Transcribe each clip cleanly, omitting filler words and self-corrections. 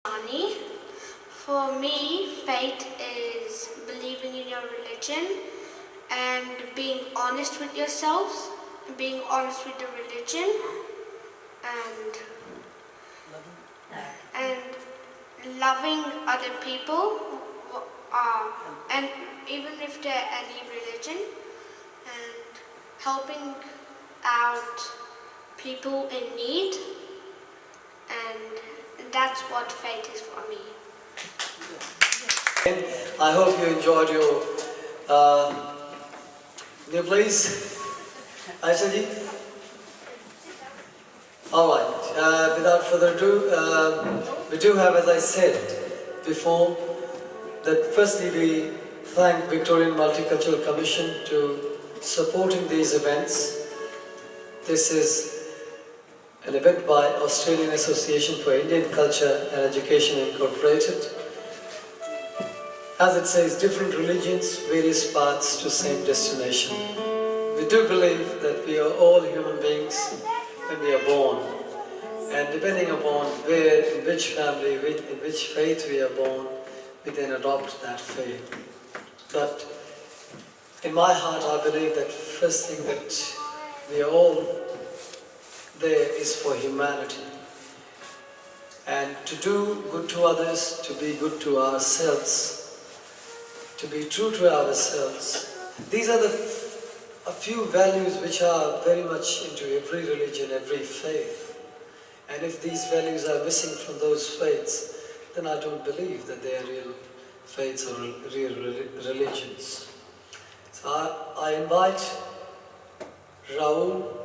Ani. For me, faith is believing in your religion and being honest with yourselves, being honest with the religion, and loving other people, and even if they're any religion, and helping out people in need, and that's what faith is for me. I hope you enjoyed your new place. Aisha ji? Alright, without further ado, we do have, as I said before, that firstly we thank Victorian Multicultural Commission to supporting these events. This is an event by Australian Association for Indian Culture and Education Incorporated. As it says, different religions, various paths to same destination. We do believe that we are all human beings when we are born. And depending upon where, in which family, in which faith we are born, we then adopt that faith. But in my heart, I believe that first thing that we are all there is for humanity. And to do good to others, to be good to ourselves, to be true to ourselves. These are a few values which are very much into every religion, every faith. And if these values are missing from those faiths, then I don't believe that they are real faiths or real religions. So I invite Raul.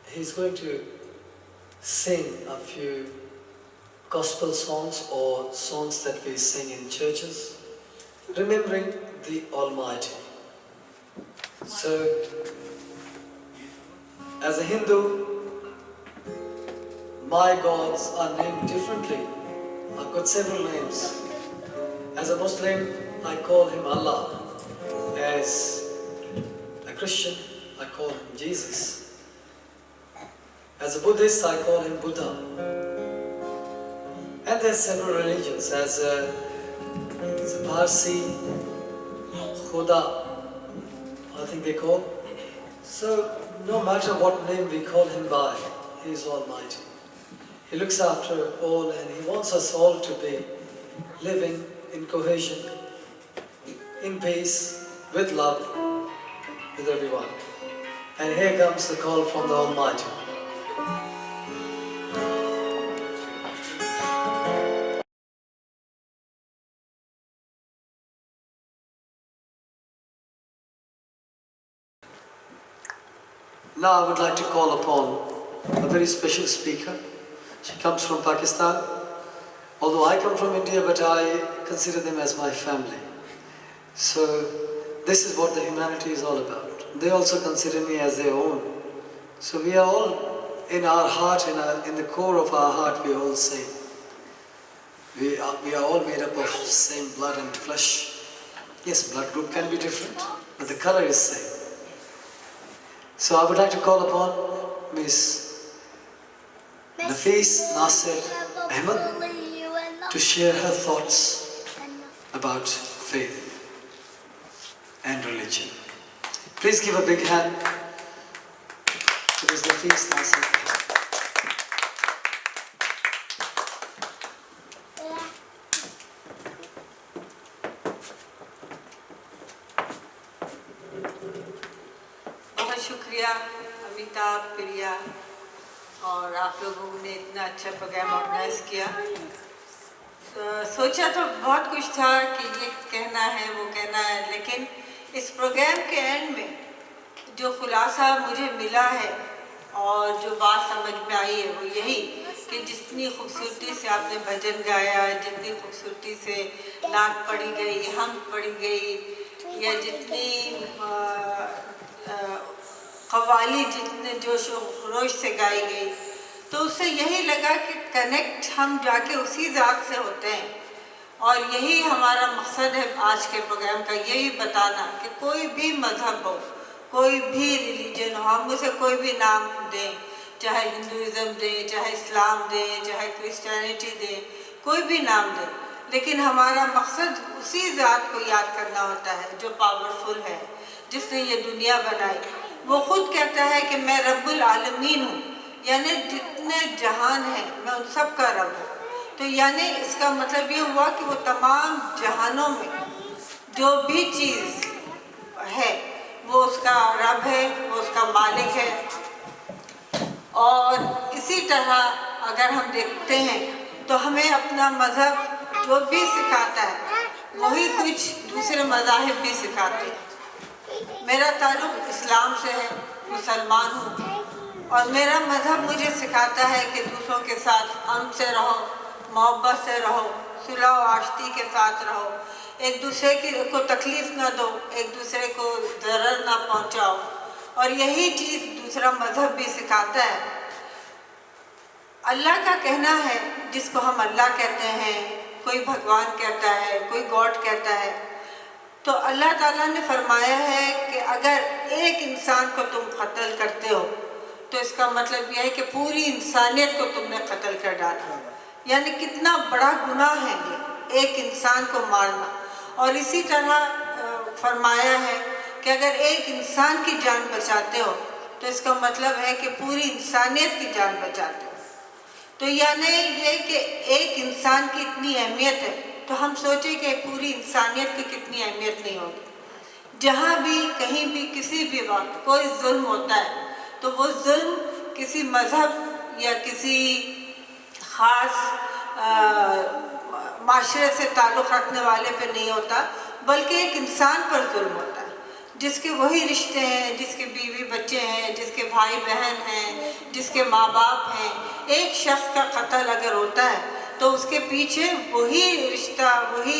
He's going to sing a few gospel songs or songs that we sing in churches, remembering the Almighty. So, as a Hindu, my gods are named differently. I've got several names. As a Muslim, I call him Allah. As a Christian, I call him Jesus. As a Buddhist, I call him Buddha. And there's several religions. As a Parsi, Khuda, I think they call. So, no matter what name we call him by, he is Almighty. He looks after all and he wants us all to be living in cohesion, in peace, with love, with everyone. And here comes the call from the Almighty. Now I would like to call upon a very special speaker. She comes from Pakistan. Although I come from India, but I consider them as my family. So this is what the humanity is all about. They also consider me as their own. So we are all, in our heart, in the core of our heart, we are all same. We are all made up of same blood and flesh. Yes, blood group can be different, but the color is same. So I would like to call upon Miss Nafis Nasir Ahmed to share her thoughts about faith and religion. Please give a big hand to Ms. Nafis Nasir Ahmed. बहुत शुक्रिया अमिताभ प्रिया और आप लोगों ने इतना अच्छा programme organise किया। सोचा तो बहुत कुछ था कि ये कहना है वो कहना है, लेकिन इस प्रोग्राम के एंड में जो खुलासा मुझे मिला है और जो बात समझ में आई है वो यही कि जितनी खूबसूरती से आपने भजन गाया, जितनी खूबसूरती से नाक पढ़ी गई, हम पढ़ी गई, या जितनी कव्वाली जितने जोश व खरोश से गाई गई, तो उससे यही लगा कि कनेक्ट हम जाके उसी ज़ात से होते हैं। और यही हमारा मकसद है आज के प्रोग्राम का, यही बताना कि कोई भी मज़हब हो, कोई भी रिलीजन हो, हम उसे कोई भी नाम दें, चाहे हिंदुज़म दें, चाहे इस्लाम दें, चाहे क्रिश्चियनिटी दें, کوئی بھی نام دے، لیکن ہمارا مقصد اسی ذات کو یاد کرنا ہوتا ہے جو پاورفل ہے، جس نے یہ دنیا بنائی۔ وہ خود کہتا ہے کہ میں رب العالمین ہوں، یعنی جتنے جہان ہیں میں ان سب کا رب ہوں۔ تو یعنی اس کا مطلب یہ ہوا کہ وہ تمام جہانوں میں جو بھی چیز ہے وہ اس کا رب ہے، وہ اس کا مالک ہے۔ اور اسی طرح اگر ہم دیکھتے ہیں تو ہمیں اپنا مذہب جو بھی سکھاتا ہے وہی کچھ دوسرے مذاہب بھی سکھاتے ہیں۔ میرا تعلق اسلام سے ہے، مسلمان ہوں، اور میرا مذہب مجھے سکھاتا ہے کہ دوسروں کے ساتھ امن سے رہو، محبت سے رہو، صلح و آشتی کے ساتھ رہو، ایک دوسرے کو تکلیف نہ دو، ایک دوسرے کو ضرر نہ پہنچاؤ، اور یہی چیز دوسرا مذہب بھی سکھاتا ہے۔ اللہ کا کہنا ہے جس کو ہم اللہ کہتے ہیں، کوئی بھگوان کہتا ہے، کوئی گاڈ کہتا ہے، تو اللہ تعالیٰ نے فرمایا ہے کہ اگر ایک انسان کو تم قتل کرتے ہو تو اس کا مطلب یہ ہے کہ پوری انسانیت کو تم نے قتل کر ڈالا۔ یعنی کتنا بڑا گناہ ہے یہ ایک انسان کو مارنا۔ اور اسی طرح فرمایا ہے کہ اگر ایک انسان کی جان بچاتے ہو تو اس کا مطلب ہے کہ پوری انسانیت کی جان بچاتے ہو۔ تو یعنی یہ کہ ایک انسان کی اتنی اہمیت ہے تو ہم سوچیں کہ پوری انسانیت کی کتنی اہمیت نہیں ہوگی۔ جہاں بھی کہیں بھی کسی بھی وقت کوئی ظلم ہوتا ہے تو وہ ظلم کسی مذہب یا کسی خاص معاشرے سے تعلق رکھنے والے پہ نہیں ہوتا، بلکہ ایک انسان پر ظلم ہوتا ہے، جس کے وہی رشتے ہیں، جس کے بیوی بچے ہیں، جس کے بھائی بہن ہیں، جس کے ماں باپ ہیں۔ ایک شخص کا قتل اگر ہوتا ہے تو اس کے پیچھے وہی رشتہ، وہی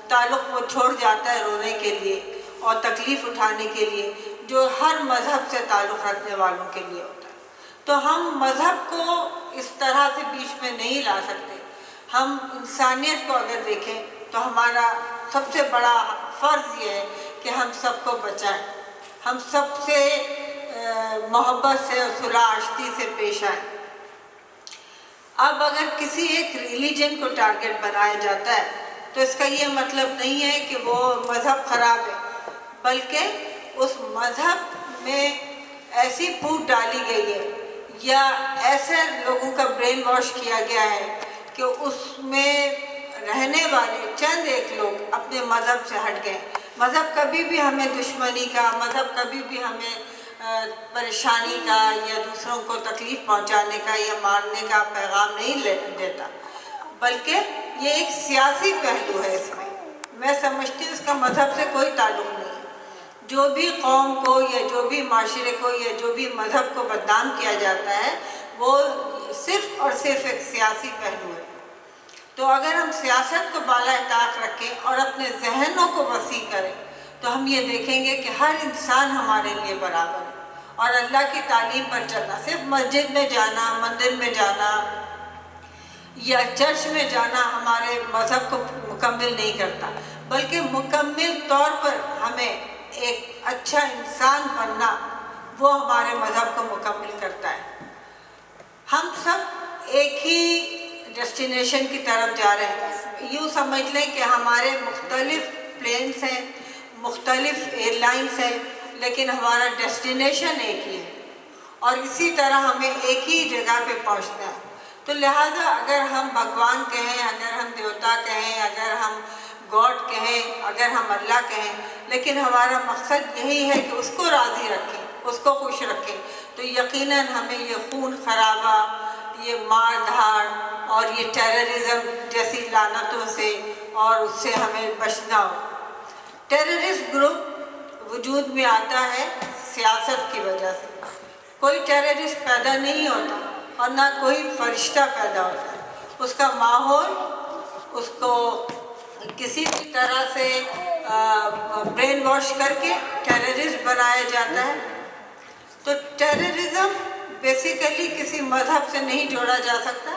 تعلق وہ چھوڑ جاتا ہے رونے کے لیے اور تکلیف اٹھانے کے لیے، جو ہر مذہب سے تعلق رکھنے والوں کے لیے ہوتا ہے۔ تو ہم مذہب کو اس طرح سے بیچ میں نہیں لا سکتے۔ ہم انسانیت کو اگر دیکھیں تو ہمارا سب سے بڑا فرض یہ ہے کہ ہم سب کو بچائیں، ہم سب سے محبت سے اور صلح آشتی سے پیش آئیں۔ اب اگر کسی ایک ریلیجن کو ٹارگٹ بنایا جاتا ہے تو اس کا یہ مطلب نہیں ہے کہ وہ مذہب خراب ہے، بلکہ اس مذہب میں ایسی پھوٹ ڈالی گئی ہے یا ایسے لوگوں کا برین واش کیا گیا ہے کہ اس میں رہنے والے چند ایک لوگ اپنے مذہب سے ہٹ گئے۔ مذہب کبھی بھی ہمیں دشمنی کا، مذہب کبھی بھی ہمیں پریشانی کا یا دوسروں کو تکلیف پہنچانے کا یا مارنے کا پیغام نہیں دیتا، بلکہ یہ ایک سیاسی پہلو ہے۔ اس میں سمجھتی ہوں اس کا مذہب سے کوئی تعلق نہیں ہے۔ جو بھی قوم کو یا جو بھی معاشرے کو یا جو بھی مذہب کو بدنام کیا جاتا ہے وہ صرف اور صرف ایک سیاسی پہلو ہے۔ تو اگر ہم سیاست کو بالا طاق رکھیں اور اپنے ذہنوں کو وسیع کریں تو ہم یہ دیکھیں گے کہ ہر انسان ہمارے لیے برابر ہے، اور اللہ کی تعلیم پر چلنا، صرف مسجد میں جانا، مندر میں جانا یا چرچ میں جانا ہمارے مذہب کو مکمل نہیں کرتا، بلکہ مکمل طور پر ہمیں ایک اچھا انسان بننا وہ ہمارے مذہب کو مکمل کرتا ہے۔ ہم سب ایک ہی ڈیسٹینیشن کی طرف جا رہے ہیں۔ یوں سمجھ لیں کہ ہمارے مختلف پلینس ہیں، مختلف ایئر لائنس ہیں، لیکن ہمارا ڈیسٹینیشن ایک ہی ہے، اور اسی طرح ہمیں ایک ہی جگہ پہ پہنچنا ہے۔ تو لہٰذا اگر ہم بھگوان کہیں، اگر ہم دیوتا کہیں، اگر ہم گاڈ کہیں، اگر ہم اللہ کہیں، لیکن ہمارا مقصد یہی ہے کہ اس کو راضی رکھیں، اس کو خوش رکھیں، تو یقیناً ہمیں یہ خون خرابہ، یہ مار دھاڑ اور یہ ٹیررزم جیسی لعنتوں سے اور اس سے ہمیں بچنا ہو۔ ٹیررسٹ گروپ وجود میں آتا ہے سیاست کی وجہ سے۔ کوئی ٹیررسٹ پیدا نہیں ہوتا اور نہ کوئی فرشتہ پیدا ہوتا ہے، اس کا ماحول اس کو کسی بھی طرح سے برین واش کر کے ٹیررسٹ بنایا جاتا ہے۔ تو ٹیررزم بیسیکلی کسی مذہب سے نہیں جوڑا جا سکتا۔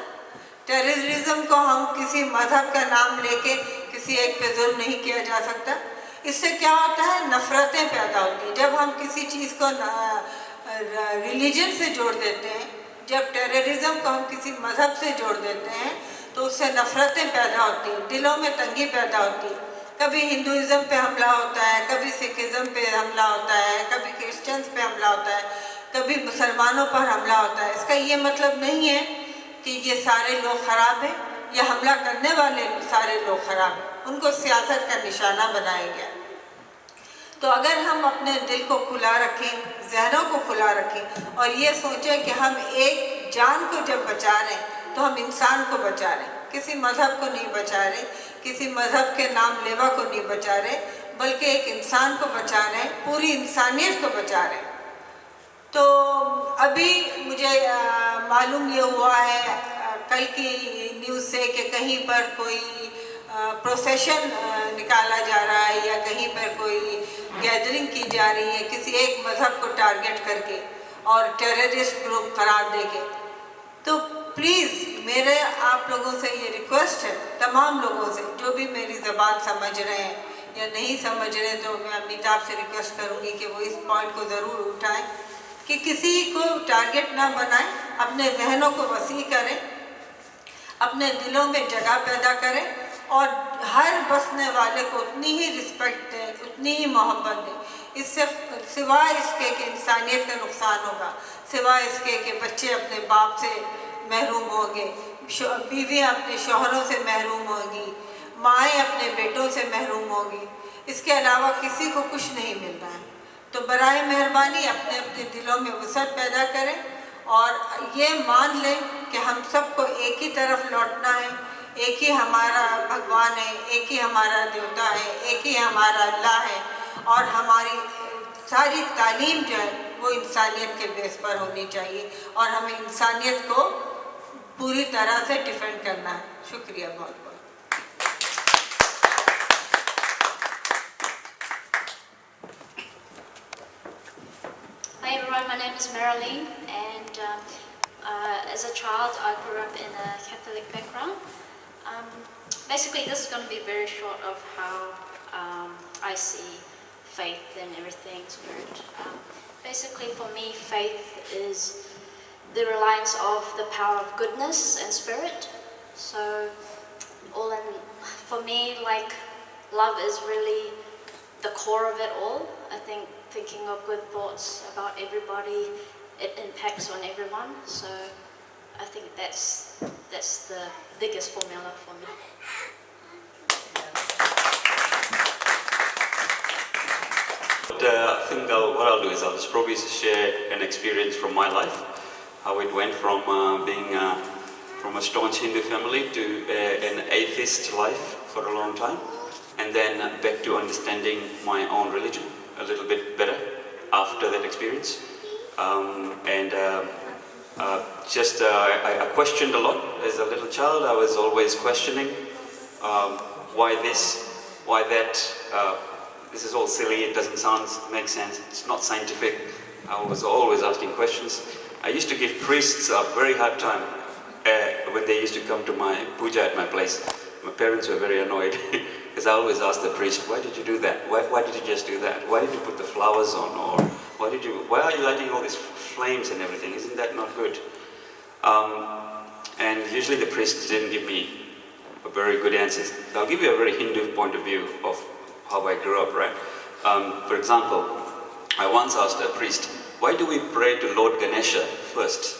ٹیررزم کو ہم کسی مذہب کا نام لے کے کسی ایک پہ ظلم نہیں کیا جا سکتا۔ اس سے کیا ہوتا ہے، نفرتیں پیدا ہوتی ہیں۔ جب ہم کسی چیز کو ریلیجن سے جوڑ دیتے ہیں، جب ٹیررزم کو ہم کسی مذہب سے جوڑ دیتے ہیں तो उससे नफ़रतें पैदा होती हैं, दिलों में तंगी पैदा होती है। कभी हिंदुइज़्म पे हमला होता है, कभी सिखिज़्म पे हमला होता है, कभी क्रिश्चियंस पे हमला होता है, कभी मुसलमानों पर हमला होता है। इसका ये मतलब नहीं है कि ये सारे लोग ख़राब हैं या हमला करने वाले सारे लोग ख़राब हैं, उनको सियासत का निशाना बनाया गया। तो अगर हम अपने दिल को खुला रखें, जहनों को खुला रखें और ये सोचें कि हम एक जान को जब बचा रहे हैं तो हम इंसान को बचा रहे हैं, किसी मज़हब को नहीं बचा रहे, किसी मज़हब के नाम लेवा को नहीं बचा रहे, बल्कि एक इंसान को बचा रहे हैं, पूरी इंसानियत को बचा रहे हैं। तो अभी मुझे मालूम ये हुआ है कल की न्यूज़ से कि कहीं पर कोई प्रोसेशन निकाला जा रहा है या कहीं पर कोई गैदरिंग की जा रही है किसी एक मज़हब को टारगेट करके और टेररिस्ट ग्रुप करार देके। तो प्लीज़ मेरे आप लोगों से ये रिक्वेस्ट है, तमाम लोगों से जो भी मेरी ज़बान समझ रहे हैं या नहीं समझ रहे, तो मैं अमिताभ से रिक्वेस्ट करूँगी कि वो इस पॉइंट को ज़रूर उठाएं कि किसी को टारगेट ना बनाएं, अपने जहनों को वसी करें, अपने दिलों में जगह पैदा करें और हर बसने वाले को उतनी ही रिस्पेक्ट दें, उतनी ही मोहब्बत दें। इससे सिवाय इसके कि इंसानियत का नुकसान होगा, सिवाय इसके कि बच्चे अपने बाप से महरूम होंगे, बीवियाँ अपने शौहरों से महरूम होंगी, माएँ अपने बेटों से महरूम होंगी, इसके अलावा किसी को कुछ नहीं मिल रहा है। तो बराए मेहरबानी अपने अपने दिलों में वसअत पैदा करें और ये मान लें कि हम सबको एक ही तरफ लौटना है, एक ही हमारा भगवान है, एक ही हमारा देवता है, एक ही हमारा अल्लाह है और हमारी सारी तालीम जो है वो इंसानियत के बेस पर होनी चाहिए और हमें इंसानियत को पूरी तरह से डिफेंड करना है। शुक्रिया बहुत बहुत। Hi everyone, my name is Marilyn and as a child I grew up in a Catholic background. Basically this is going to be very short of how I see faith and everything, spirit. Basically for me faith is the reliance of the power of goodness and spirit. So for me, like, love is really the core of it all. I think thinking of good thoughts about everybody, it impacts on everyone. So I think that's the biggest formula for me. I think what I'll do is I'll just probably share an experience from my life, how it went from being from a staunch Hindu family to an atheist life for a long time, and then back to understanding my own religion a little bit better after that experience. I questioned a lot as a little child. I was always questioning why this, why that. This is all silly, it doesn't make sense, it's not scientific. I was always asking questions. I used to give priests a very hard time when they used to come to my puja at my place. My parents were very annoyed because I always asked the priest, why did you do that? Why did you just do that? Why did you put the flowers on? Or why are you lighting all these flames and everything? Isn't that not good? And usually the priests didn't give me a very good answers. So I'll give you a very Hindu point of view of how I grew up, right? For example, I once asked a priest, why do we pray to Lord Ganesha first?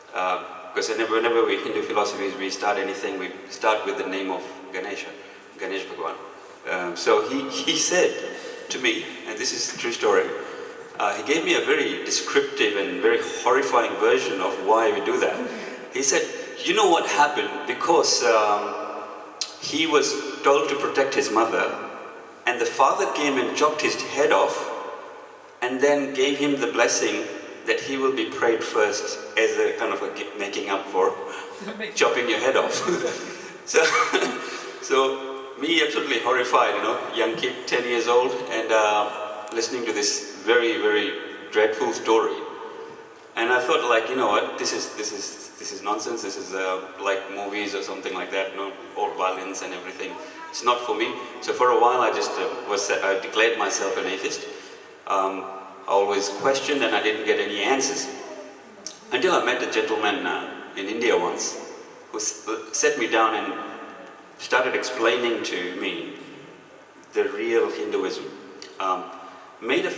Because whenever we Hindu philosophies, we start anything, we start with the name of Ganesha, Ganesh Bhagwan. So he said to me, and this is a true story, he gave me a very descriptive and very horrifying version of why we do that. He said, you know what happened? Because he was told to protect his mother, and the father came and chopped his head off and then gave him the blessing that he will be prayed first as a kind of a making up for chopping your head off. so me absolutely horrified, young kid, 10 years old, and listening to this very, very dreadful story. And I thought, like, you know what, this is nonsense, this is like movies or something like that, all violence and everything. It's not for me. So for a while I just I declared myself an atheist. I always questioned and I didn't get any answers. Until I met a gentleman in India once. who sat me down and started explaining to me the real Hinduism. Made a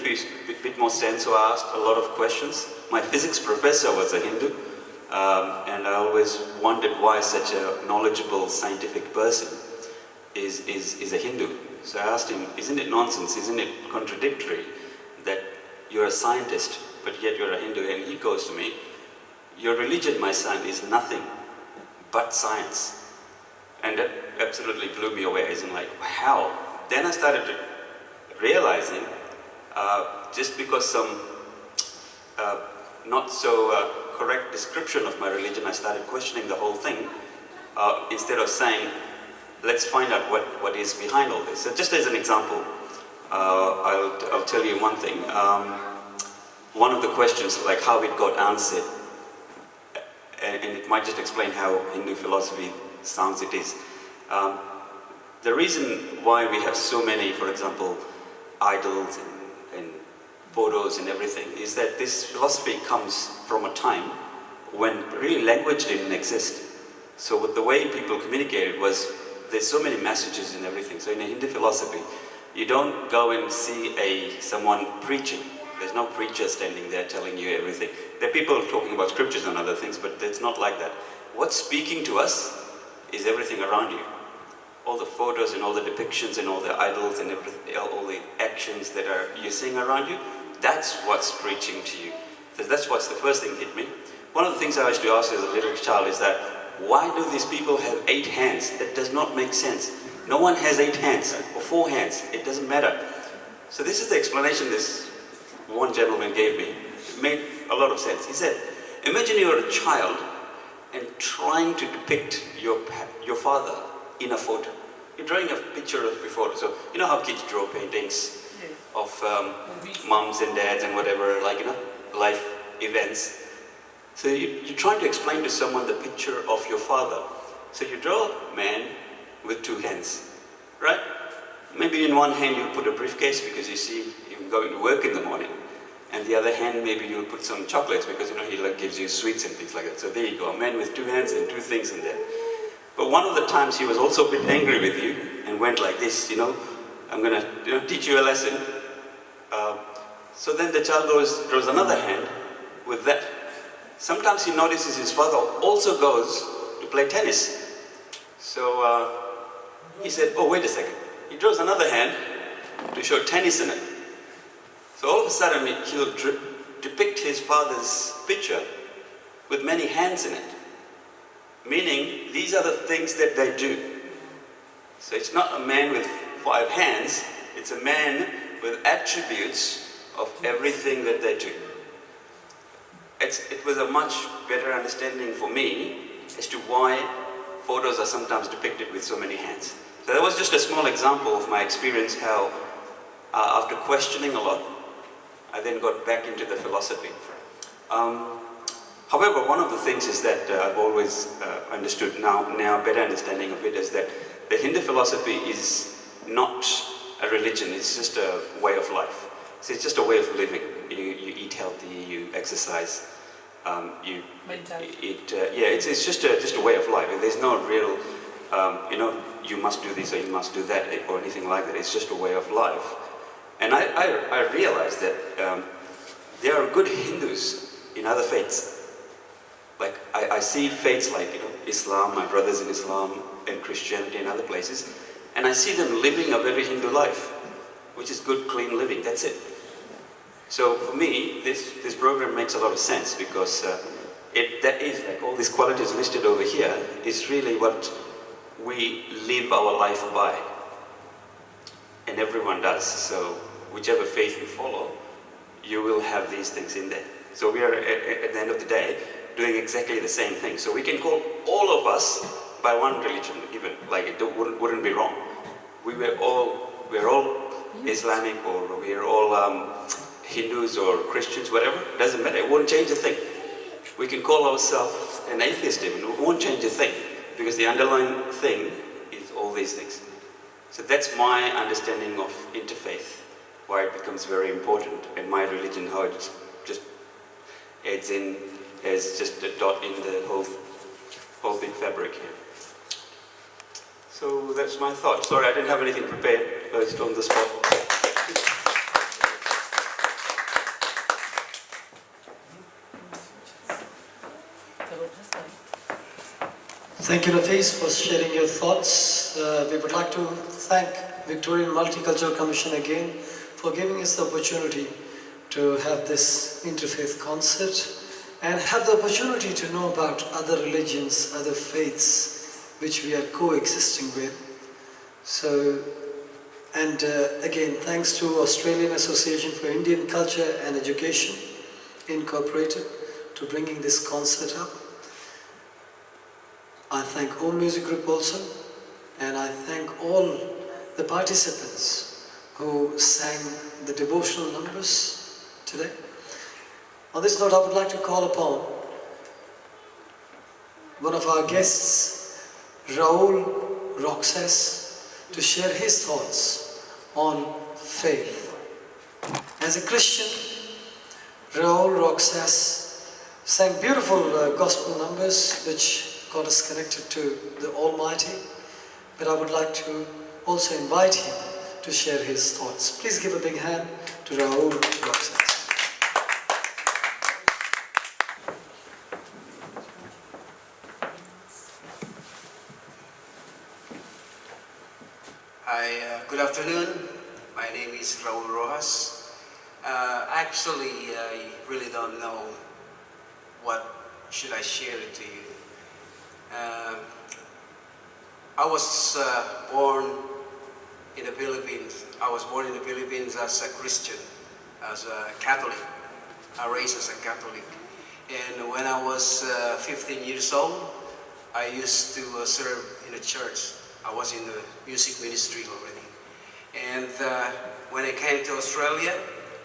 bit more sense, so I asked a lot of questions. My physics professor was a Hindu, and I always wondered why such a knowledgeable scientific person is a Hindu. So I asked him, isn't it nonsense, isn't it contradictory that you're a scientist, but yet you're a Hindu? And he goes to me, your religion, my son, is nothing but science. And that absolutely blew me away. As in like, how? Then I started realizing, just because some not so correct description of my religion, I started questioning the whole thing, instead of saying, let's find out what is behind all this. So just as an example, I'll tell you one thing. One of the questions, like how it got answered, and it might just explain how Hindu philosophy sounds it is. The reason why we have so many, for example, idols and photos and everything, is that this philosophy comes from a time when really language didn't exist. So with the way people communicated was, there's so many messages and everything. So in a Hindu philosophy, you don't go and see someone preaching. There's no preacher standing there telling you everything. There are people talking about scriptures and other things, but it's not like that. What's speaking to us is everything around you. All the photos and all the depictions and all the idols and everything, all the actions that you're seeing around you, that's what's preaching to you. So that's what's the first thing hit me. One of the things I used to ask as a little child is that, why do these people have 8 hands? That does not make sense. No one has 8 hands or 4 hands. It doesn't matter. So this is the explanation this one gentleman gave me. It made a lot of sense. He said, imagine you're a child and trying to depict your father in a photo. You're drawing a picture of your photo. So you know how kids draw paintings of moms and dads and whatever, like, you know, life events. So you're trying to explain to someone the picture of your father. So you draw a man with 2 hands, right? Maybe in one hand you'll put a briefcase because you see him going to work in the morning. And the other hand, maybe you'll put some chocolates because, you know, he like gives you sweets and things like that. So there you go, a man with 2 hands and 2 things in there. But one of the times he was also a bit angry with you and went like this, you know, I'm going to teach you a lesson. So then the child draws another hand with that. Sometimes he notices his father also goes to play tennis. So he said, oh, wait a second. He draws another hand to show tennis in it. So all of a sudden he'll depict his father's picture with many hands in it. Meaning, these are the things that they do. So it's not a man with 5 hands, it's a man with attributes of everything that they do. It was a much better understanding for me as to why photos are sometimes depicted with so many hands. So that was just a small example of my experience, how after questioning a lot, I then got back into the philosophy. However, one of the things is that I've always understood now a better understanding of it is that the Hindu philosophy is not a religion, it's just a way of life. So it's just a way of living. You eat healthy, you exercise, it's just a way of life. There's no real, you must do this or you must do that or anything like that. It's just a way of life. And I realized that there are good Hindus in other faiths. Like I see faiths like Islam, my brothers in Islam and Christianity and other places, and I see them living a very Hindu life, which is good, clean living. That's it. So for me, this program makes a lot of sense because that is like all these qualities listed over here is really what we live our life by, and everyone does. So whichever faith you follow, you will have these things in there. So we are at the end of the day doing exactly the same thing. So we can call all of us by one religion, even like it wouldn't be wrong. We're all Islamic, or we're all Hindus or Christians, whatever. Doesn't matter. It won't change a thing. We can call ourselves an atheist even. It won't change a thing because the underlying thing is all these things. So that's my understanding of interfaith, why it becomes very important, and my religion, how it just adds in as just a dot in the whole whole big fabric here. So that's my thought. Sorry, I didn't have anything prepared, but it's on the spot. Thank you, Nafis, for sharing your thoughts. We would like to thank Victorian Multicultural Commission again for giving us the opportunity to have this interfaith concert and have the opportunity to know about other religions, other faiths which we are coexisting with. So, and again, thanks to Australian Association for Indian Culture and Education Incorporated to bringing this concert up. I thank Om Music Group also, and I thank all the participants who sang the devotional numbers today. On this note, I would like to call upon one of our guests, Raul Roxas, to share his thoughts on faith. As a Christian, Raul Roxas sang beautiful gospel numbers which got us connected to the Almighty, but I would like to also invite him to share his thoughts. Please give a big hand to Raul Roxas. Hi, good afternoon. My name is Raul Rojas. Actually, I really don't know what should I share it to you. I was born in the Philippines. I was born in the Philippines as a Christian, as a Catholic. I raised as a Catholic. And when I was 15 years old, I used to serve in a church. I was in the music ministry already. And when I came to Australia,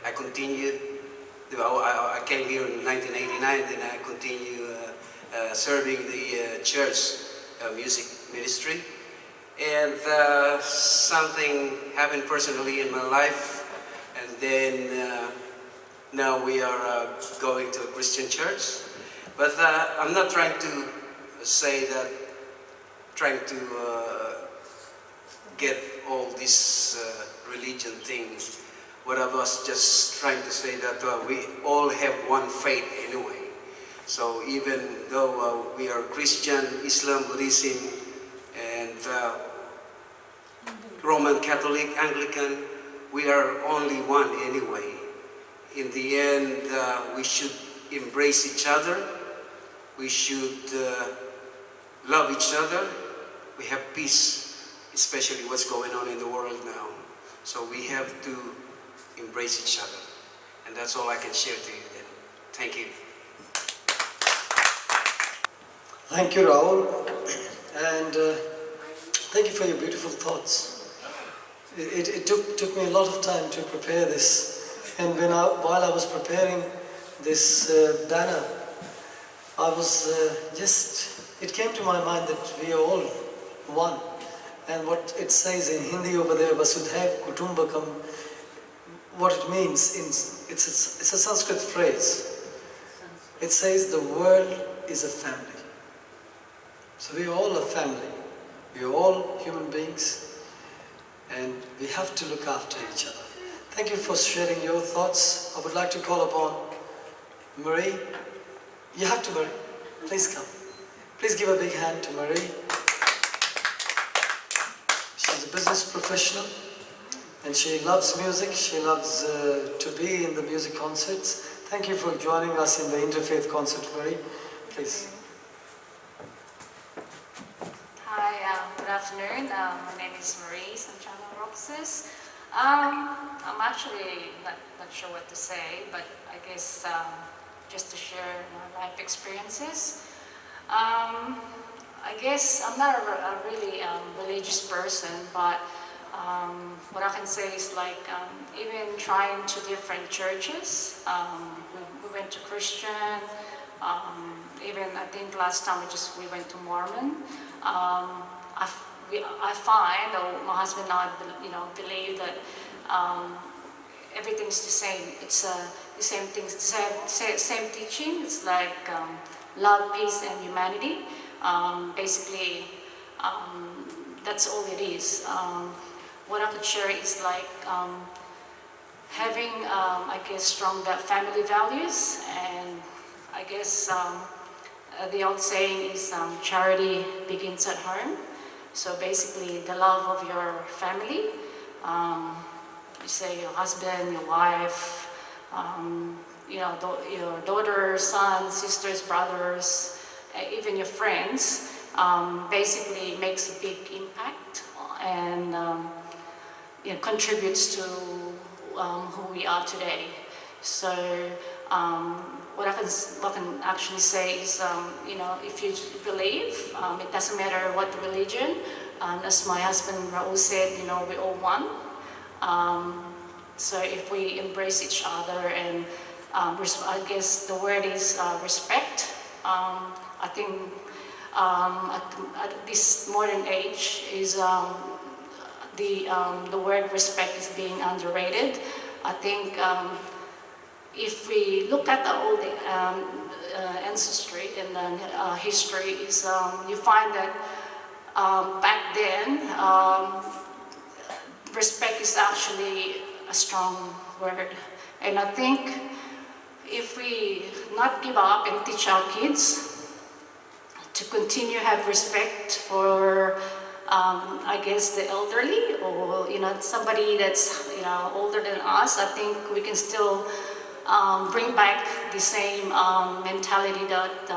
I continued. I came here in 1989, then I continued serving the church music ministry. And something happened personally in my life, and then now we are going to a Christian church. But I'm not trying to say that, trying to get all these religion things. What I was just trying to say that we all have one faith anyway. So even though we are Christian, Islam, Buddhism, and Roman Catholic, Anglican, we are only one anyway. In the end, we should embrace each other. We should love each other. We have peace, especially what's going on in the world now. So we have to embrace each other. And that's all I can share to you then. Thank you. Thank you, Raul, and thank you for your beautiful thoughts. It took me a lot of time to prepare this, and while I was preparing this banner, I was it came to my mind that we are all one, and what it says in Hindi over there, Vasudhaiv Kutumbakam, what it means, it's a Sanskrit phrase. It says the world is a family. So we are all a family. We are all human beings, and we have to look after each other. Thank you for sharing your thoughts. I would like to call upon Marie. You have to, Marie. Please come. Please give a big hand to Marie. She's a business professional, and she loves music. She loves to be in the music concerts. Thank you for joining us in the Interfaith concert, Marie. Please. Hi, good afternoon. My name is Marie Sanchana Roxas. I'm actually not sure what to say, but I guess just to share my life experiences. I guess I'm not a really religious person, but what I can say is like even trying to different churches. We went to Christian. Even I think last time we went to Mormon. I find, or my husband and I, believe that everything's the same. It's the same things, the same teaching. It's like love, peace, and humanity. Basically, that's all it is. What I could share is like having, I guess, strong family values, and I guess the old saying is charity begins at home. So basically, the love of your family, you say your husband, your wife, your daughter, sons, sisters, brothers, even your friends, basically makes a big impact and contributes to who we are today. So what I can actually say is, if you believe, it doesn't matter what religion. As my husband Raul said, we all one. So if we embrace each other and I guess the word is respect. I think at this modern age is the word respect is being underrated. I think if we look at the old ancestry and then history, is you find that back then respect is actually a strong word, and I think if we not give up and teach our kids to continue have respect for I guess the elderly or somebody that's older than us, I think we can still bring back the same mentality that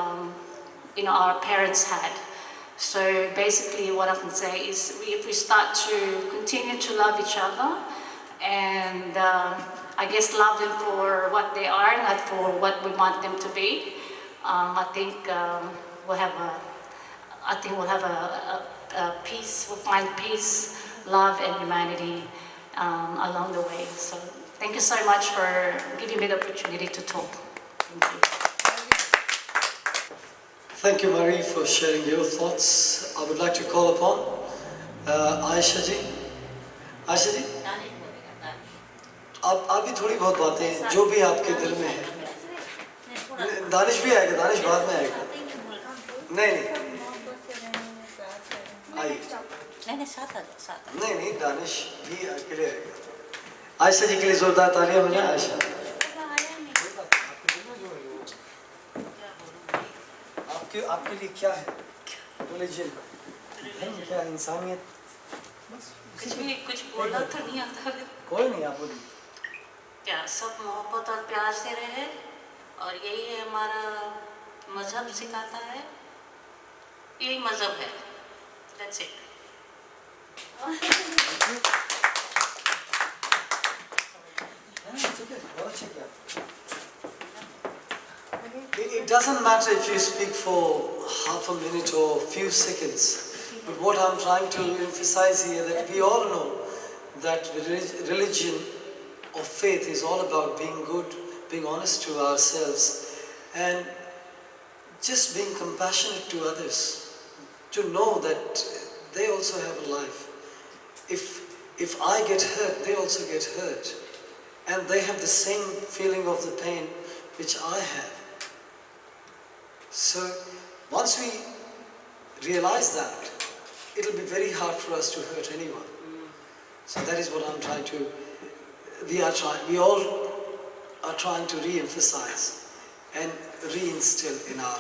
our parents had. So basically what I can say is if we start to continue to love each other and I guess love them for what they are, not for what we want them to be, I think we'll have a peace, we'll find peace, love and humanity along the way. So thank you so much for giving me the opportunity to talk. Thank you. Thank you, Marie, for sharing your thoughts. I would like to call upon Ayesha जी. आयशा जी, आप भी थोड़ी बहुत बातें जो भी आपके दिल में है. दानिश भी आएगा, दानिश बाद में आएगा. नहीं, आइए. नहीं, दानिश भी अकेले आएगा. आयशा जी के लिए जोरदार तालियां बजाएं. आयशा, आपके लिए क्या है रिलीजन? धर्म क्या है? इंसानियत? कुछ बोलना तो नहीं आता. कोई नहीं, आप बोलिए. क्या सब मोहब्बत और प्यार से रहे, और यही है हमारा मजहब सिखाता है. यही मजहब है. That's it. It doesn't matter if you speak for half a minute or a few seconds, but what I'm trying to emphasize here that we all know that religion or faith is all about being good, being honest to ourselves, and just being compassionate to others, to know that they also have a life. If I get hurt, they also get hurt, and they have the same feeling of the pain which I have. So once we realize that, it'll be very hard for us to hurt anyone. So that is what I'm trying to, we all are trying to re-emphasize and re-instill in our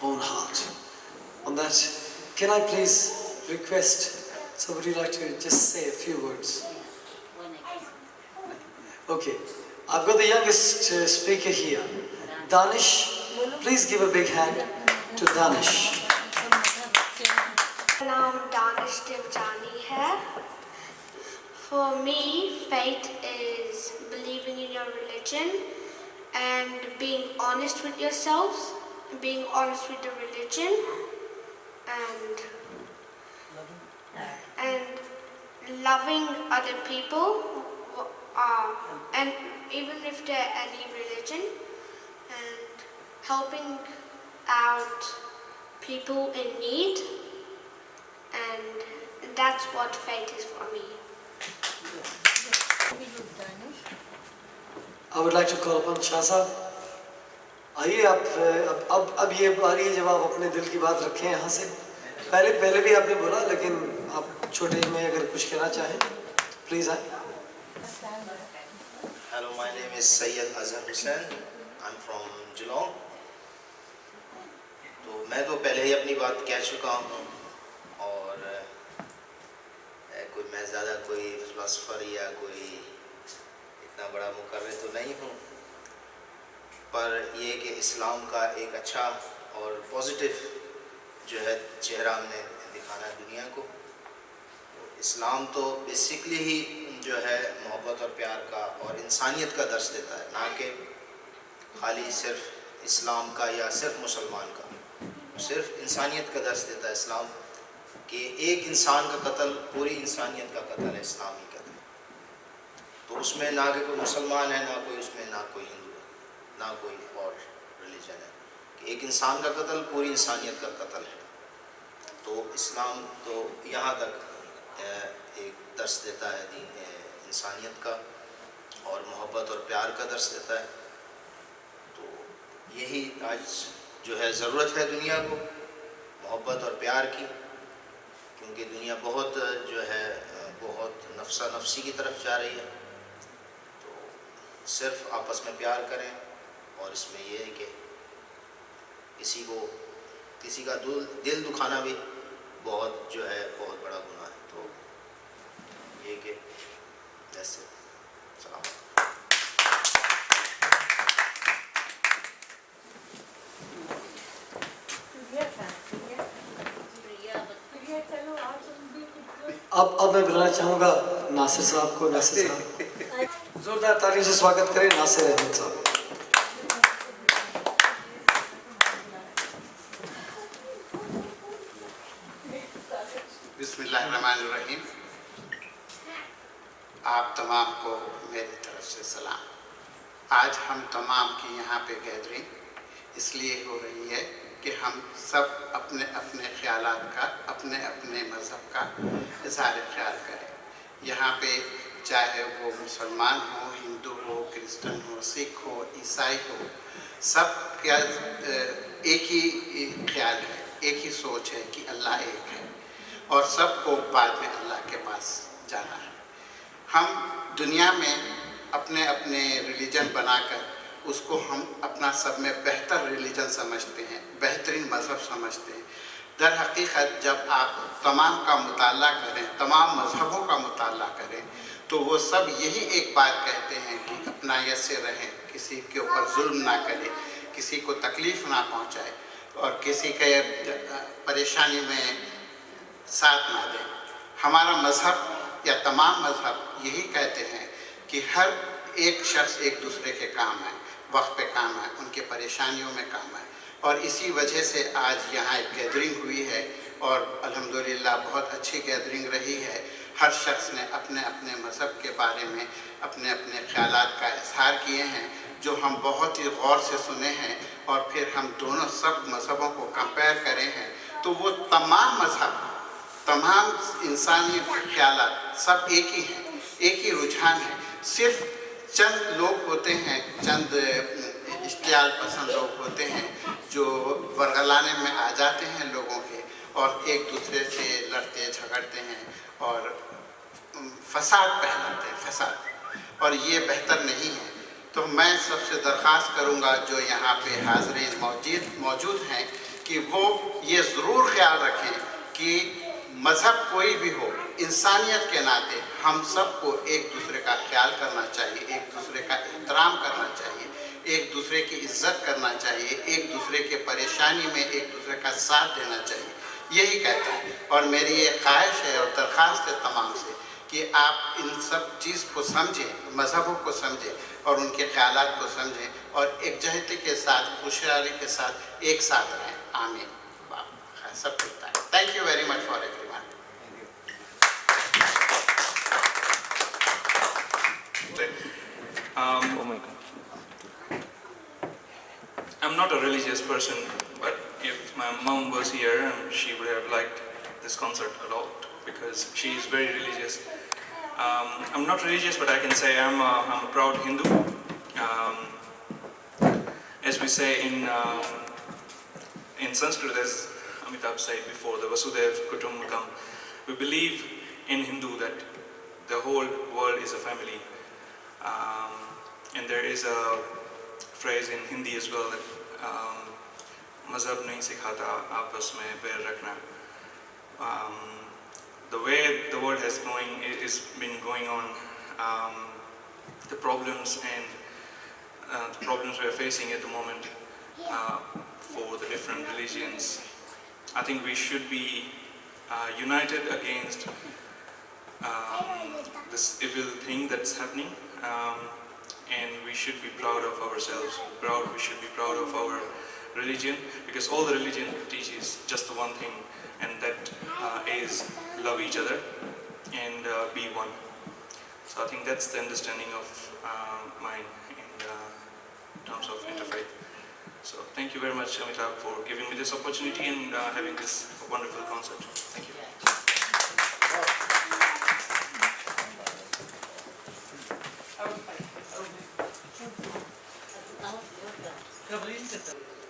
own heart. On that, can I please request somebody like to just say a few words? Okay, I've got the youngest speaker here, Danish. Please give a big hand to Danish. My name Danish Devjani hai. For me, faith is believing in your religion and being honest with yourselves, being honest with the religion, and loving other people, and even if they're any religion, and helping out people in need, and that's what faith is for me. I would like to call upon Shah Sahib. آئیے آپ اب یہ باری ہے جب آپ اپنے دل کی بات رکھیں یہاں سے. پہلے بھی آپ نے بولا, لیکن آپ چھوٹے میں اگر کچھ کہنا چاہیں پلیز آئیں. Hello, my name is Syed Azhar Hussain. I'm from Geelong. تو میں تو پہلے ہی اپنی بات کہہ چکا ہوں, اور کوئی میں زیادہ کوئی فلاسفر یا کوئی اتنا بڑا مقرر تو نہیں ہوں, پر یہ کہ اسلام کا ایک اچھا اور پازیٹیو جو ہے چہرہ ہم نے دکھانا ہے دنیا کو. اسلام تو بیسکلی ہی جو ہے محبت اور پیار کا اور انسانیت کا درس دیتا ہے, نہ کہ خالی صرف اسلام کا یا صرف مسلمان کا. صرف انسانیت کا درس دیتا ہے اسلام, کہ ایک انسان کا قتل پوری انسانیت کا قتل ہے, اسلامی قتل. تو اس میں نہ کہ کوئی مسلمان ہے, نہ کوئی اس میں نہ کوئی ہندو ہے, نہ کوئی اور ریلیجن ہے, کہ ایک انسان کا قتل پوری انسانیت کا قتل ہے. تو اسلام تو یہاں تک ایک درس دیتا ہے انسانیت کا اور محبت اور پیار کا درس دیتا ہے. تو یہی آج جو ہے ضرورت ہے دنیا کو, محبت اور پیار کی, کیونکہ دنیا بہت جو ہے بہت نفسہ نفسی کی طرف جا رہی ہے. تو صرف آپس میں پیار کریں, اور اس میں یہ ہے کہ کسی کا دل دکھانا بھی بہت جو ہے بہت بڑا گناہ ہے. تو یہ کہ جیسے سلام. اب میں بلانا چاہوں گا ناصر صاحب کو. ناصر صاحب زوردار تعلیم سے سواگت کریں ناصر احمد صاحب. بسم اللہ الرحمن الرحیم. آپ تمام کو میری طرف سے سلام. آج ہم تمام کی یہاں پہ گیدرنگ اس لیے ہو رہی ہے کہ ہم سب اپنے اپنے خیالات کا, اپنے اپنے مذہب کا اظہار خیال کریں. یہاں پہ چاہے وہ مسلمان ہو, ہندو ہو, کرسچن ہو, سکھ ہو, عیسائی ہو, سب کا ایک ہی خیال ہے, ایک ہی سوچ ہے کہ اللہ ایک ہے, اور سب کو بعد میں اللہ کے پاس جانا ہے. ہم دنیا میں اپنے اپنے ریلیجن بنا کر اس کو ہم اپنا سب میں بہتر ریلیجن سمجھتے ہیں, بہترین مذہب سمجھتے ہیں. در حقیقت جب آپ تمام کا مطالعہ کریں, تمام مذہبوں کا مطالعہ کریں, تو وہ سب یہی ایک بات کہتے ہیں کہ اپنائیت سے رہیں, کسی کے اوپر ظلم نہ کریں, کسی کو تکلیف نہ پہنچائے, اور کسی کے پریشانی میں ساتھ نہ دیں. ہمارا مذہب یا تمام مذہب یہی کہتے ہیں کہ ہر ایک شخص ایک دوسرے کے کام ہے, وقت پہ کام ہے, ان کے پریشانیوں میں کام ہے. اور اسی وجہ سے آج یہاں ایک گیدرنگ ہوئی ہے, اور الحمدللہ بہت اچھی گیدرنگ رہی ہے. ہر شخص نے اپنے اپنے مذہب کے بارے میں اپنے اپنے خیالات کا اظہار کیے ہیں, جو ہم بہت ہی غور سے سنے ہیں. اور پھر ہم دونوں سب مذہبوں کو کمپیئر کرے ہیں, تو وہ تمام مذہب, تمام انسانی خیالات سب ایک ہی ہیں, ایک ہی رجحان ہے. صرف چند لوگ ہوتے ہیں, چند اشتعال پسند لوگ ہوتے ہیں جو ورگلانے میں آ جاتے ہیں لوگوں کے, اور ایک دوسرے سے لڑتے جھگڑتے ہیں اور فساد پھیلاتے ہیں, فساد. اور یہ بہتر نہیں ہے. تو میں سب سے درخواست کروں گا جو یہاں پہ حاضرین موجود ہیں کہ وہ یہ ضرور خیال رکھیں کہ مذہب کوئی بھی ہو, انسانیت کے ناطے ہم سب کو ایک دوسرے کا خیال کرنا چاہیے, ایک دوسرے کا احترام کرنا چاہیے, ایک دوسرے کی عزت کرنا چاہیے, ایک دوسرے کے پریشانی میں ایک دوسرے کا ساتھ دینا چاہیے. یہی کہتا ہے. اور میری یہ خواہش ہے اور درخواست ہے تمام سے کہ آپ ان سب چیز کو سمجھیں, مذہبوں کو سمجھیں اور ان کے خیالات کو سمجھیں, اور یکجہتی کے ساتھ, خوشحالی کے ساتھ ایک ساتھ رہیں. آمین. سب ٹھیک ہے. Thank you very much for every one. I'm not a religious person, but if my mom was here, she would have liked this concert a lot because she is very religious. I'm not religious, but I can say I'm a proud Hindu. As we say in Sanskrit, as Amitabh said before, the Vasudev Kutumbakam, we believe in Hindu that the whole world is a family. And there is a phrase in Hindi as well that mazhab nahi sikhata, aapas mein pair rakhna. The way the world has been going on, the problems we are facing at the moment for the different religions, I think we should be united against this evil thing that's happening, and we should be proud of ourselves. We should be proud of our religion, because all the religion teaches just the one thing, and that is love each other and be one. So I think that's the understanding of mine in terms of interfaith. So thank you very much, Amitabh, for giving me this opportunity and having this wonderful concert. Thank you.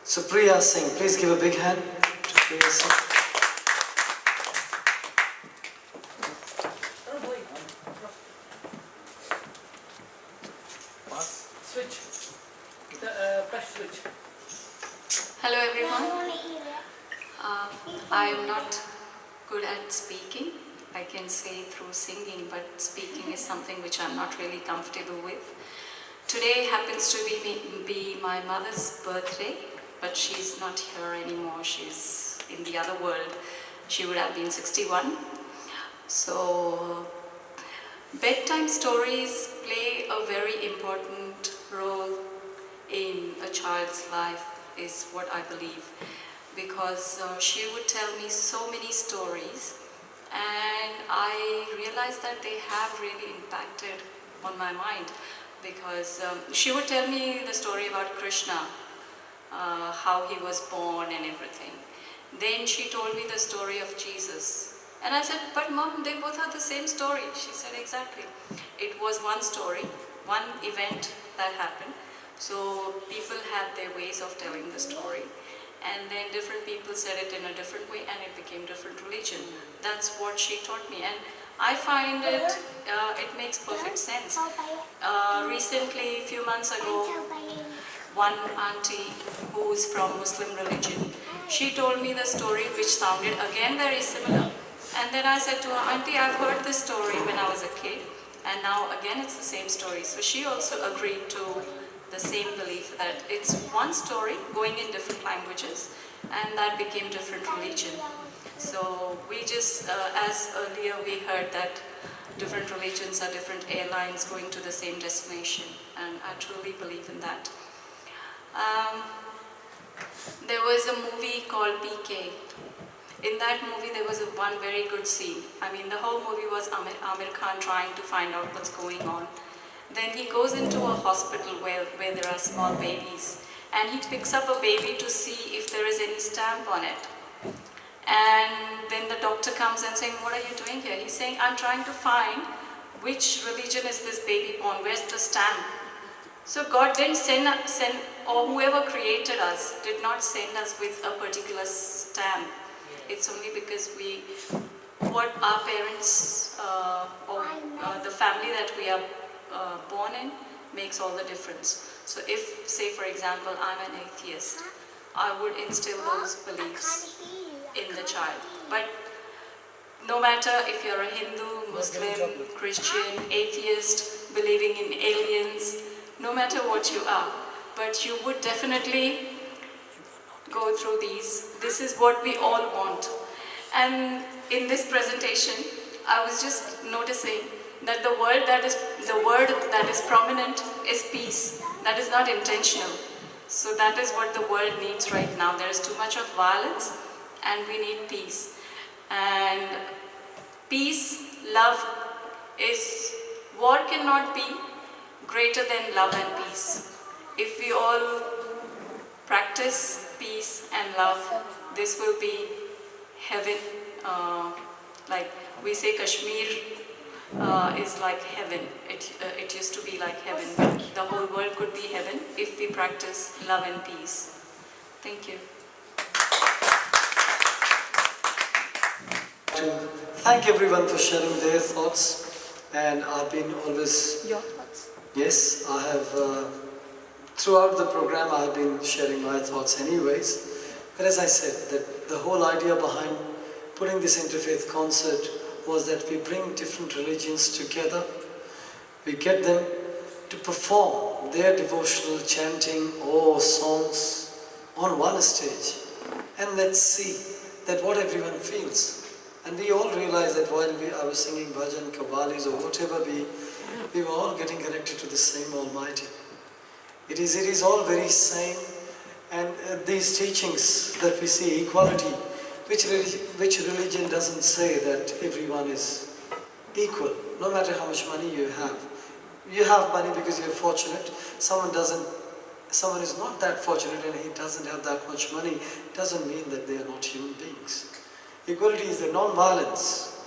So Priya Singh, please give a big hand to Priya Singh. Hello everyone. I am not good at speaking. I can say through singing, but speaking is something which I'm not really comfortable with. Today happens to be my mother's birthday, but she's not here anymore. She's in the other world. She would have been 61. So bedtime stories play a very important role in a child's life, is what I believe, because she would tell me so many stories, and I realized that they have really impacted on my mind, because she would tell me the story about Krishna, how he was born and everything. Then she told me the story of Jesus, and I said, but Mom, they both are the same story. She said, exactly. It was one story, one event that happened. So people had their ways of telling the story, and then different people said it in a different way, and it became different religion. That's what she taught me, and I find it makes perfect sense. Recently, a few months ago, one auntie who's from Muslim religion, she told me the story which sounded again very similar. And then I said to her, Auntie, I've heard this story when I was a kid, and now again it's the same story. So she also agreed to the same belief that it's one story going in different languages, and that became different religion. So we just, as earlier we heard that different religions are different airlines going to the same destination, and I truly believe in that. There was a movie called PK. In that movie there was one very good scene. I mean, the whole movie was Amir Khan trying to find out what's going on. Then he goes into a hospital where there are small babies, and he picks up a baby to see if there is any stamp on it. And then the doctor comes and saying, what are you doing here? He's saying, I'm trying to find which religion is this baby born, where's the stamp? So God didn't send, or whoever created us did not send us with a particular stamp. It's only because what our parents, or the family that we are born in makes all the difference. So if, say for example, I'm an atheist, I would instill those beliefs in the child. But no matter if you're a Hindu, Muslim, Christian, atheist, believing in aliens, no matter what you are, but you would definitely go through these. This is what we all want. And in this presentation, I was just noticing that the word that is prominent is peace. That is not intentional. So that is what the world needs right now. There is too much of violence, and we need peace. And peace, love is, war cannot be greater than love and peace. If we all practice peace and love, this will be heaven. Like we say, Kashmir is like heaven. It used to be like heaven, but the whole world could be heaven if we practice love and peace. Thank you. To thank everyone for sharing their thoughts, and I've been always... Your thoughts? Yes, I have, throughout the program I have been sharing my thoughts anyways, but as I said, that the whole idea behind putting this interfaith concert was that we bring different religions together, we get them to perform their devotional chanting or songs on one stage, and let's see that what everyone feels. And we all realize that while I was singing Bhajan, Kavalis or whatever, we were all getting connected to the same Almighty. It is all very same, and these teachings that we see, equality, which religion doesn't say that everyone is equal, no matter how much money you have. You have money because you're fortunate. Someone is not that fortunate and he doesn't have that much money, doesn't mean that they are not human beings. Equality is the non-violence.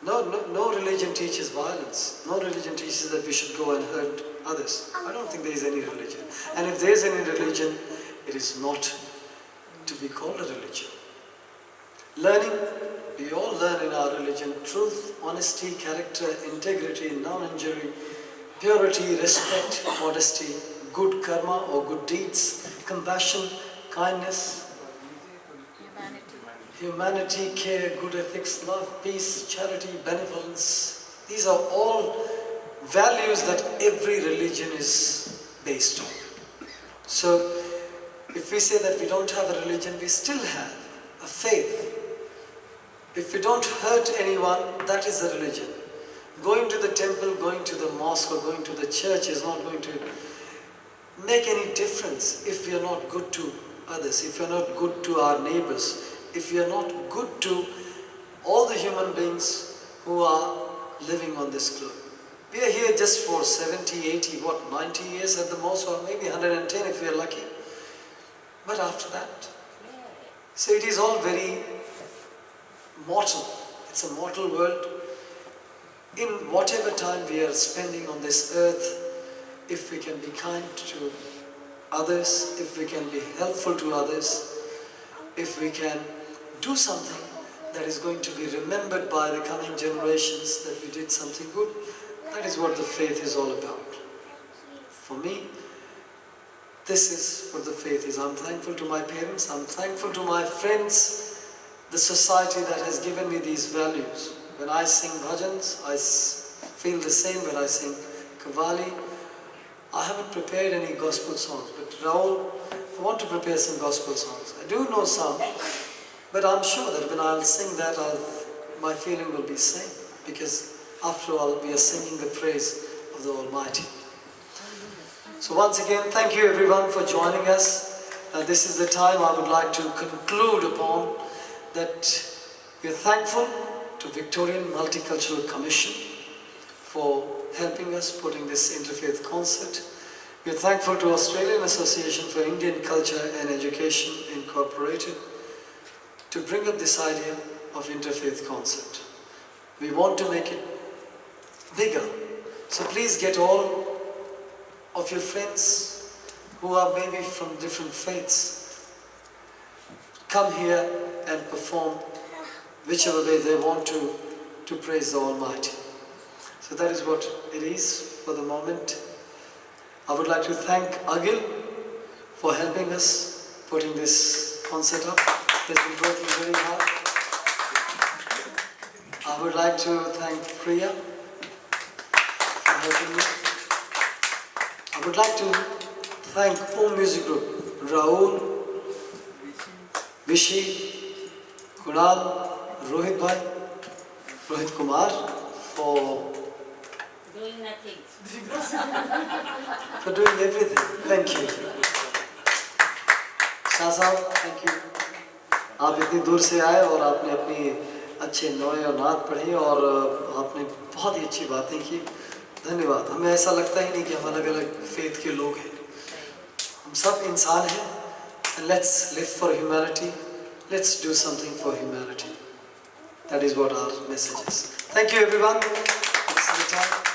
No religion teaches violence. No religion teaches that we should go and hurt others. I don't think there is any religion. And if there is any religion, it is not to be called a religion. Learning, we all learn in our religion truth, honesty, character, integrity, non-injury, purity, respect, modesty, good karma or good deeds, compassion, kindness, humanity, care, good ethics, love, peace, charity, benevolence. These are all values that every religion is based on. So, if we say that we don't have a religion, we still have a faith. If we don't hurt anyone, that is a religion. Going to the temple, going to the mosque or going to the church is not going to make any difference if we are not good to others, if we are not good to our neighbors, if we are not good to all the human beings who are living on this globe. We are here just for 70, 80, 90 years at the most, or maybe 110 if we are lucky. But after that, so it is all very mortal. It's a mortal world. In whatever time we are spending on this earth, if we can be kind to others, if we can be helpful to others, if we can do something that is going to be remembered by the coming generations that we did something good, that is what the faith is all about. For me, this is what the faith is. I'm thankful to my parents, I'm thankful to my friends, the society that has given me these values. When I sing bhajans, I feel the same when I sing Kavali. I haven't prepared any gospel songs, but Rahul, I want to prepare some gospel songs. I do know some, but I'm sure that when I'll sing that, my feeling will be same, because after all, we are singing the praise of the Almighty. So once again, thank you everyone for joining us. This is the time I would like to conclude upon that we are thankful to Victorian Multicultural Commission for helping us putting this interfaith concert. We are thankful to Australian Association for Indian Culture and Education Incorporated to bring up this idea of interfaith concert. We want to make it bigger. So please get all of your friends who are maybe from different faiths, come here and perform whichever way they want to praise the Almighty. So that is what it is for the moment. I would like to thank Agil for helping us putting this concert up. He's been working very hard. I would like to thank Priya for helping me. I would like to thank Om Music Group, Rahul, Vishi, Kunal, Rohit Bhai, Rohit Kumar for doing nothing. For doing everything. Thank you. Shah साहब, thank you. आप इतनी दूर से आए और आपने अपनी अच्छे नोए और नात पढ़ी और आपने बहुत ही अच्छी बातें की. धन्यवाद. हमें ऐसा लगता ही नहीं कि हम अलग-अलग फेथ के लोग हैं. हम सब इंसान हैं. And let's live for humanity. Let's do something for humanity. That is what our message is. Thank you everyone. time.